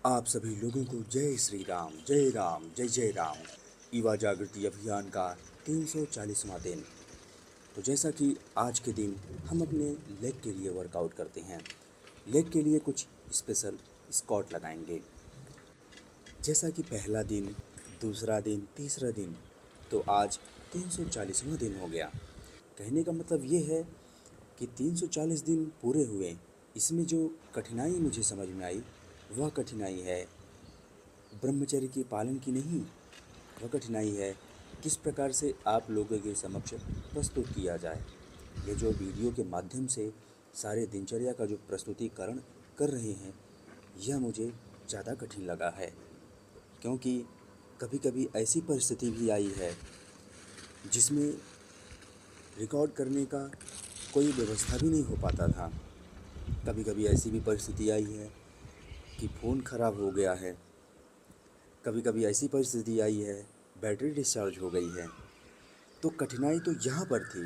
आप सभी लोगों को जय श्री राम, जय राम, जय जय राम। युवा जागृति अभियान का 340वां दिन। तो जैसा कि आज के दिन हम अपने लेग के लिए वर्कआउट करते हैं, लेग के लिए कुछ स्पेशल स्क्वाट लगाएंगे। जैसा कि पहला दिन, दूसरा दिन, तीसरा दिन, तो आज 340वां दिन हो गया। कहने का मतलब ये है कि 340 दिन पूरे हुए। इसमें जो कठिनाई मुझे समझ में आई, वह कठिनाई है ब्रह्मचर्य के पालन की नहीं। वह कठिनाई है किस प्रकार से आप लोगों के समक्ष प्रस्तुत किया जाए। ये जो वीडियो के माध्यम से सारे दिनचर्या का जो प्रस्तुतिकरण कर रहे हैं, यह मुझे ज़्यादा कठिन लगा है, क्योंकि कभी कभी ऐसी परिस्थिति भी आई है जिसमें रिकॉर्ड करने का कोई व्यवस्था भी नहीं हो पाता था। कभी कभी ऐसी भी परिस्थिति आई है कि फ़ोन खराब हो गया है। कभी कभी ऐसी परिस्थिति आई है बैटरी डिस्चार्ज हो गई है। तो कठिनाई तो यहाँ पर थी।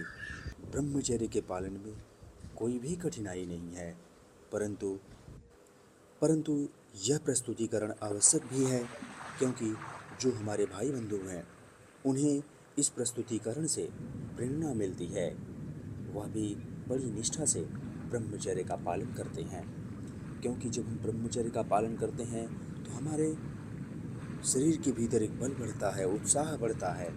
ब्रह्मचर्य के पालन में कोई भी कठिनाई नहीं है, परंतु परंतु यह प्रस्तुतिकरण आवश्यक भी है, क्योंकि जो हमारे भाई बंधु हैं उन्हें इस प्रस्तुतिकरण से प्रेरणा मिलती है। वह भी बड़ी निष्ठा से ब्रह्मचर्य का पालन करते हैं, क्योंकि जब हम ब्रह्मचर्य का पालन करते हैं तो हमारे शरीर के भीतर एक बल बढ़ता है, उत्साह बढ़ता है।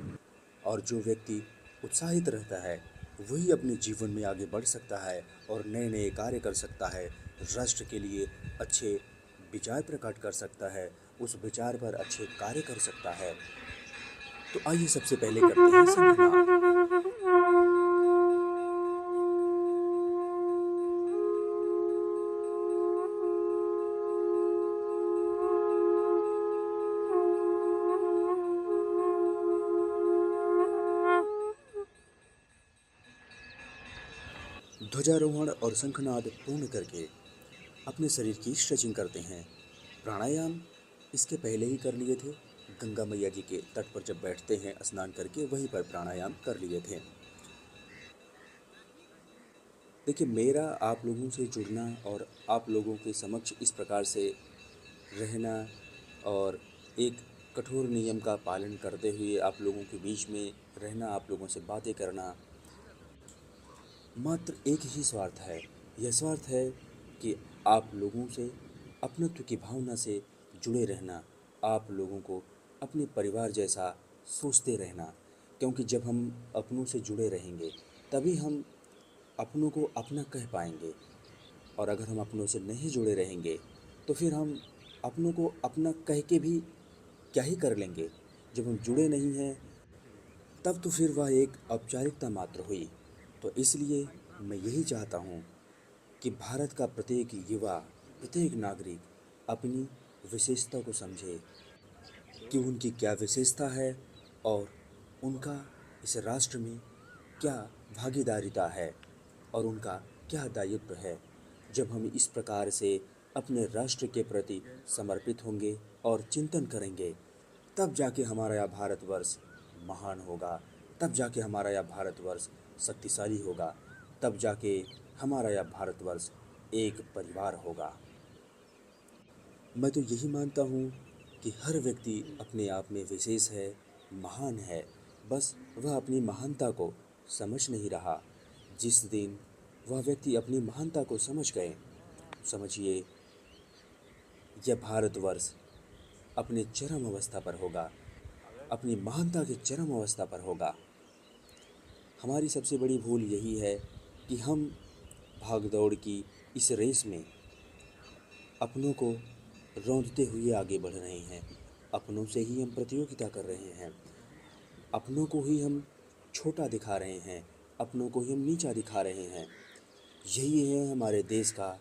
और जो व्यक्ति उत्साहित रहता है वही अपने जीवन में आगे बढ़ सकता है और नए नए कार्य कर सकता है, राष्ट्र के लिए अच्छे विचार प्रकट कर सकता है, उस विचार पर अच्छे कार्य कर सकता है। तो आइए सबसे पहले करते हैं शंखनाद। ध्वजारोहण और शंखनाद पूर्ण करके अपने शरीर की स्ट्रेचिंग करते हैं। प्राणायाम इसके पहले ही कर लिए थे। गंगा मैया जी के तट पर जब बैठते हैं स्नान करके, वहीं पर प्राणायाम कर लिए थे। देखिए, मेरा आप लोगों से जुड़ना और आप लोगों के समक्ष इस प्रकार से रहना और एक कठोर नियम का पालन करते हुए आप लोगों के बीच में रहना, आप लोगों से बातें करना, मात्र एक ही स्वार्थ है। यह स्वार्थ है कि आप लोगों से अपनत्व की भावना से जुड़े रहना, आप लोगों को अपने परिवार जैसा सोचते रहना। क्योंकि जब हम अपनों से जुड़े रहेंगे तभी हम अपनों को अपना कह पाएंगे, और अगर हम अपनों से नहीं जुड़े रहेंगे तो फिर हम अपनों को अपना कह के भी क्या ही कर लेंगे। जब हम जुड़े नहीं हैं तब तो फिर वह एक औपचारिकता मात्र हुई। तो इसलिए मैं यही चाहता हूँ कि भारत का प्रत्येक युवा, प्रत्येक नागरिक अपनी विशेषता को समझे कि उनकी क्या विशेषता है और उनका इस राष्ट्र में क्या भागीदारिता है और उनका क्या दायित्व है। जब हम इस प्रकार से अपने राष्ट्र के प्रति समर्पित होंगे और चिंतन करेंगे, तब जाके हमारा यह भारतवर्ष महान होगा, तब जाके हमारा यह भारतवर्ष शक्तिशाली होगा, तब जाके हमारा यह भारतवर्ष एक परिवार होगा। मैं तो यही मानता हूँ कि हर व्यक्ति अपने आप में विशेष है, महान है, बस वह अपनी महानता को समझ नहीं रहा। जिस दिन वह व्यक्ति अपनी महानता को समझ गए, समझिए यह भारतवर्ष अपने चरम अवस्था पर होगा, अपनी महानता के चरम अवस्था पर होगा। हमारी सबसे बड़ी भूल यही है कि हम भाग दौड़ की इस रेस में अपनों को रौंदते हुए आगे बढ़ रहे हैं। अपनों से ही हम प्रतियोगिता कर रहे हैं, अपनों को ही हम छोटा दिखा रहे हैं, अपनों को ही हम नीचा दिखा रहे हैं। यही है हमारे देश का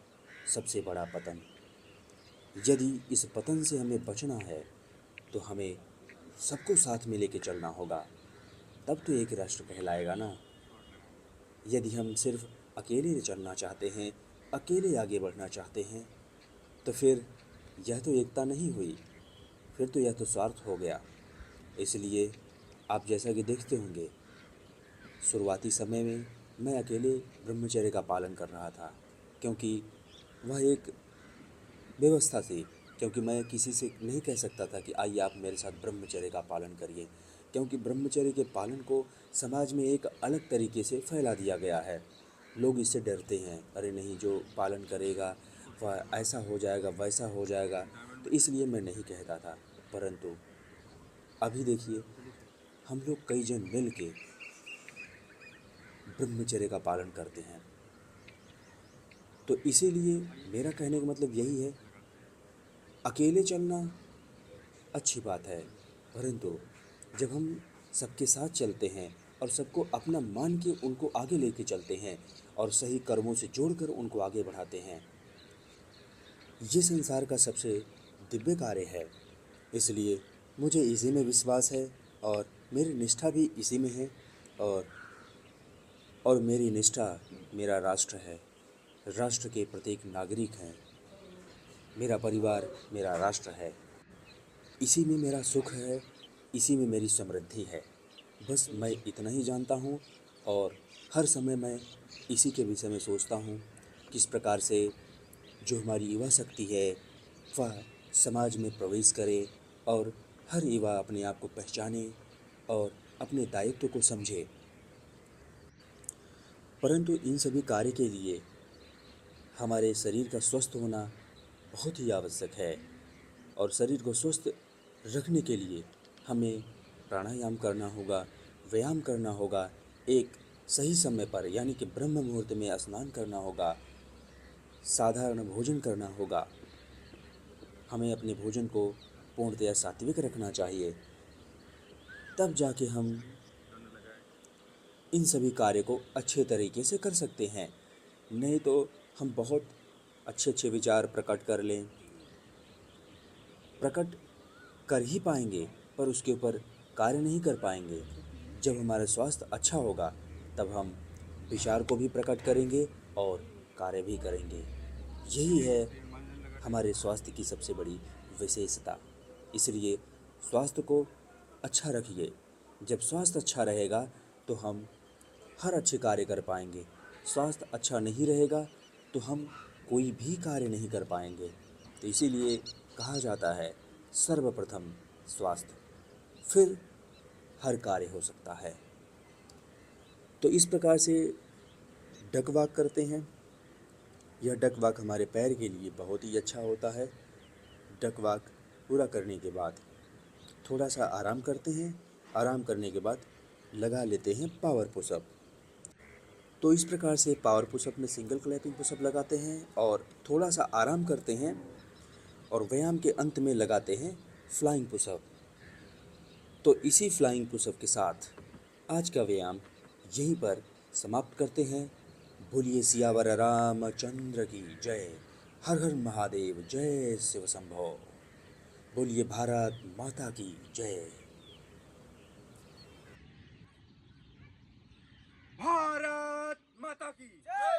सबसे बड़ा पतन। यदि इस पतन से हमें बचना है तो हमें सबको साथ में लेके चलना होगा, तब तो एक राष्ट्र कहलाएगा ना। यदि हम सिर्फ अकेले चलना चाहते हैं, अकेले आगे बढ़ना चाहते हैं, तो फिर यह तो एकता नहीं हुई, फिर तो यह तो स्वार्थ हो गया। इसलिए आप जैसा कि देखते होंगे, शुरुआती समय में मैं अकेले ब्रह्मचर्य का पालन कर रहा था, क्योंकि वह एक व्यवस्था थी। क्योंकि मैं किसी से नहीं कह सकता था कि आइए आप मेरे साथ ब्रह्मचर्य का पालन करिए, क्योंकि ब्रह्मचर्य के पालन को समाज में एक अलग तरीके से फैला दिया गया है। लोग इससे डरते हैं, अरे नहीं जो पालन करेगा वह ऐसा हो जाएगा, वैसा हो जाएगा, तो इसलिए मैं नहीं कहता था। परंतु अभी देखिए, हम लोग कई जन मिल के ब्रह्मचर्य का पालन करते हैं। तो इसीलिए मेरा कहने का मतलब यही है, अकेले चलना अच्छी बात है, परंतु जब हम सबके साथ चलते हैं और सबको अपना मान के उनको आगे लेके चलते हैं और सही कर्मों से जोड़कर उनको आगे बढ़ाते हैं, ये संसार का सबसे दिव्य कार्य है। इसलिए मुझे इसी में विश्वास है और मेरी निष्ठा भी इसी में है। और मेरी निष्ठा मेरा राष्ट्र है, राष्ट्र के प्रत्येक नागरिक हैं, मेरा परिवार मेरा राष्ट्र है। इसी में मेरा सुख है, इसी में मेरी समृद्धि है। बस मैं इतना ही जानता हूँ और हर समय मैं इसी के विषय में सोचता हूँ, किस प्रकार से जो हमारी युवा शक्ति है वह समाज में प्रवेश करे और हर युवा अपने आप को पहचाने और अपने दायित्व को समझे। परंतु इन सभी कार्य के लिए हमारे शरीर का स्वस्थ होना बहुत ही आवश्यक है और शरीर को स्वस्थ रखने के लिए हमें प्राणायाम करना होगा, व्यायाम करना होगा, एक सही समय पर यानी कि ब्रह्म मुहूर्त में स्नान करना होगा, साधारण भोजन करना होगा। हमें अपने भोजन को पूर्णतया सात्विक रखना चाहिए, तब जाके हम इन सभी कार्य को अच्छे तरीके से कर सकते हैं। नहीं तो हम बहुत अच्छे अच्छे विचार प्रकट कर लें, प्रकट कर ही पाएंगे पर उसके ऊपर कार्य नहीं कर पाएंगे। जब हमारा स्वास्थ्य अच्छा होगा तब हम विचार को भी प्रकट करेंगे और कार्य भी करेंगे। यही है हमारे स्वास्थ्य की सबसे बड़ी विशेषता। इसलिए स्वास्थ्य को अच्छा रखिए। जब स्वास्थ्य अच्छा रहेगा तो हम हर अच्छे कार्य कर पाएंगे। स्वास्थ्य अच्छा नहीं रहेगा तो हम कोई भी कार्य नहीं कर पाएंगे। तो इसीलिए कहा जाता है, सर्वप्रथम स्वास्थ्य, फिर हर कार्य हो सकता है। तो इस प्रकार से डक वॉक करते हैं। यह डक वॉक हमारे पैर के लिए बहुत ही अच्छा होता है। डक वॉक पूरा करने के बाद थोड़ा सा आराम करते हैं। आराम करने के बाद लगा लेते हैं पावर पुशअप। तो इस प्रकार से पावर पुशअप में सिंगल क्लैपिंग पुशअप लगाते हैं और थोड़ा सा आराम करते हैं और व्यायाम के अंत में लगाते हैं फ्लाइंग पुशअप। तो इसी फ्लाइंग पुशअप के साथ आज का व्यायाम यहीं पर समाप्त करते हैं। बोलिए सियावर रामचंद्र की जय। हर हर महादेव, जय शिव शंभो। बोलिए भारत माता की जय। भारत माता की जय।